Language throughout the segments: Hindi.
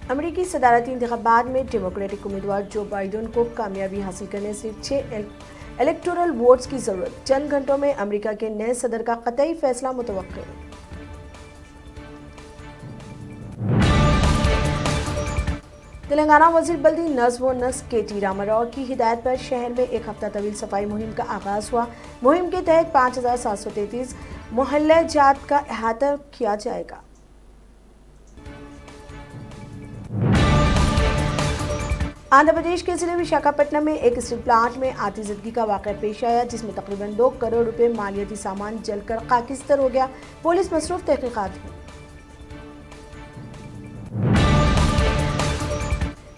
अमेरिकी सदारती इंतखाबात में डेमोक्रेटिक उम्मीदवार जो बाइडेन को कामयाबी हासिल करने सिर्फ 6 इलेक्टोरल वोट्स की जरूरत। चंद घंटों में अमेरिका के नए सदर का कतई फैसला मुतवक्किर। तेलंगाना वजीर बल्दी नज़्म व नस्क के.टी. रामाराव की हिदायत पर शहर में एक हफ्ता तवील सफाई मुहिम का आगाज हुआ। मुहिम के तहत 5733 मोहल्ले जात का अहाता किया जाएगा। आंध्र प्रदेश के जिले विशाखापट्टनम में एक स्टील प्लांट में आतिशबाजी का वाक़या पेश आया, जिसमें तकरीबन 2 करोड़ रुपए मालियाती सामान जलकर खाकिस्तर हो गया। पुलिस मसरूफ तहकीकात में।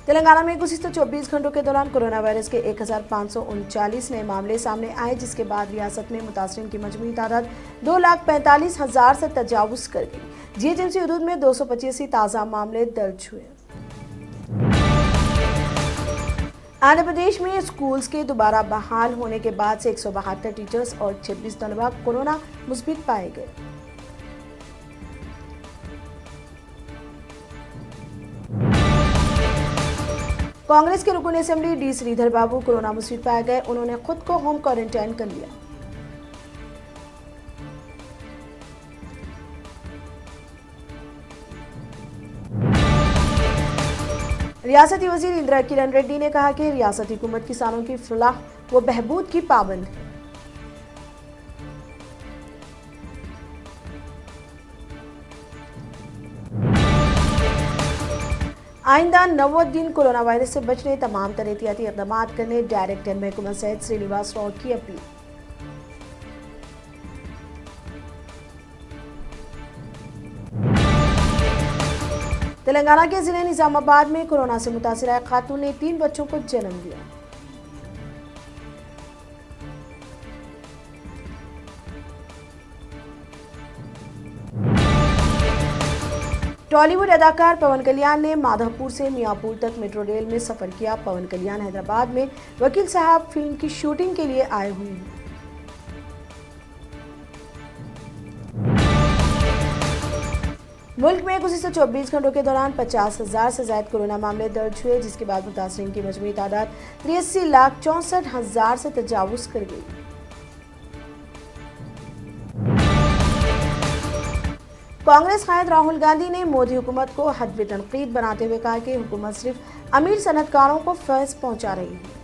तेलंगाना में गुज़िश्ता 24 घंटों के दौरान कोरोना वायरस के 1539 नए मामले सामने आए, जिसके बाद रियासत में मुतासरीन की मजमूई तादाद 2,45,000 से तजावुज कर गई। जीएचएमसी हदूद में 285 ताज़ा मामले दर्ज हुए। आंध्र प्रदेश में स्कूल्स के दोबारा बहाल होने के बाद से 172 टीचर्स और 26 तलबा कोरोना मुस्बित पाए गए। कांग्रेस के रुकन असेंबली डी श्रीधर बाबू कोरोना मुस्बित पाए गए। उन्होंने खुद को होम क्वारंटाइन कर लिया। रियासती वजीर इंदिरा किरण रेड्डी ने कहा कि रियासती हुकूमत किसानों की फलाह व बहबूद की पाबंद है। आइंदा 90 दिन कोरोना वायरस से बचने तमाम तरह एहतियाती इक़दाम करने डायरेक्टर महकमा सेहत श्रीनिवास राव की अपील। तेलंगाना के जिले निजामाबाद में कोरोना से मुतासिर एक खातून ने 3 बच्चों को जन्म दिया। टॉलीवुड अदाकार पवन कल्याण ने माधवपुर से मियाँपुर तक मेट्रो रेल में सफर किया। पवन कल्याण हैदराबाद में वकील साहब फिल्म की शूटिंग के लिए आए हुए हैं। मुल्क में गुज़िश्ता 24 घंटों के दौरान 50,000 से ज्यादा कोरोना मामले दर्ज हुए, जिसके बाद मुतासरीन की मजमूई तादाद 83,64,000 से तजावुज कर गई। कांग्रेस कायद राहुल गांधी ने मोदी हुकूमत को हदवे तनकीद बनाते हुए कहा कि हुकूमत सिर्फ अमीर सनतकारों को फैज़ पहुंचा रही है।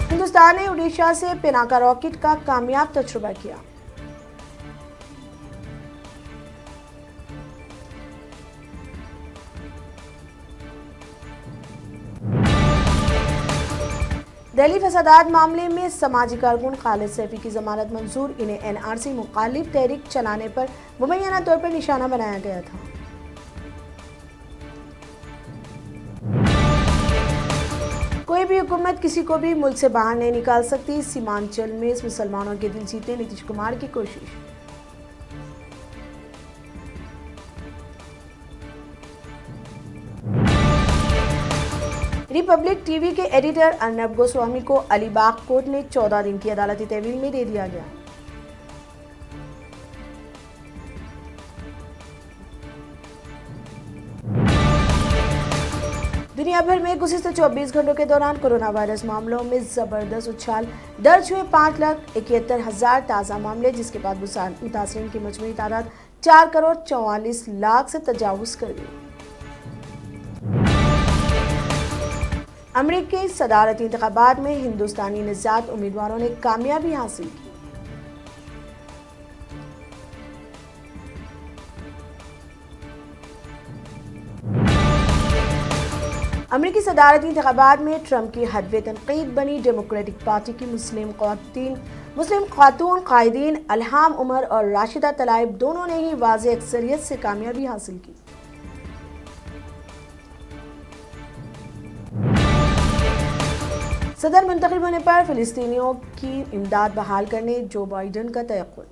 हिंदुस्तान ने ओडिशा से पिनाका रॉकेट का कामयाब तजुर्बा किया। दिल्ली फसादात मामले में समाजी कारकुन खालिद सैफी की जमानत मंजूर। इन्हें एनआरसी मुखालिफ तहरीक चलाने पर मुबैना तौर पर निशाना बनाया गया था। कोई भी हुकूमत किसी को भी मुल्क से बाहर नहीं निकाल सकती। सीमांचल में मुसलमानों के दिल जीतने नीतीश कुमार की कोशिश। रिपब्लिक टीवी के एडिटर अर्नब गोस्वामी को अलीबाग कोर्ट ने 14 दिन की अदालती तहवील में दे दिया गया। दुनिया भर में गुज़िश्ता 24 घंटों के दौरान कोरोना वायरस मामलों में जबरदस्त उछाल दर्ज हुए। 5,71,000 ताज़ा मामले, जिसके बाद मुतासरीन की मजमूई तादाद 4,44,00,000 से तजावुज कर गई। अमेरिकी सदारती इंतखाबात में हिंदुस्तानी निजात उम्मीदवारों ने कामयाबी हासिल की। अमेरिकी सदारती इंतखाबात में ट्रंप की हदवे तनकीद बनी डेमोक्रेटिक पार्टी की मुस्लिम खातून कायदीन इल्हाम उमर और राशिदा तलाइब दोनों ने ही वाज़े अक्सरियत से कामयाबी हासिल की। सदर मुंतखब होने पर फिलिस्तीनियों की इमदाद बहाल करने जो बाइडेन का तयक्कुन।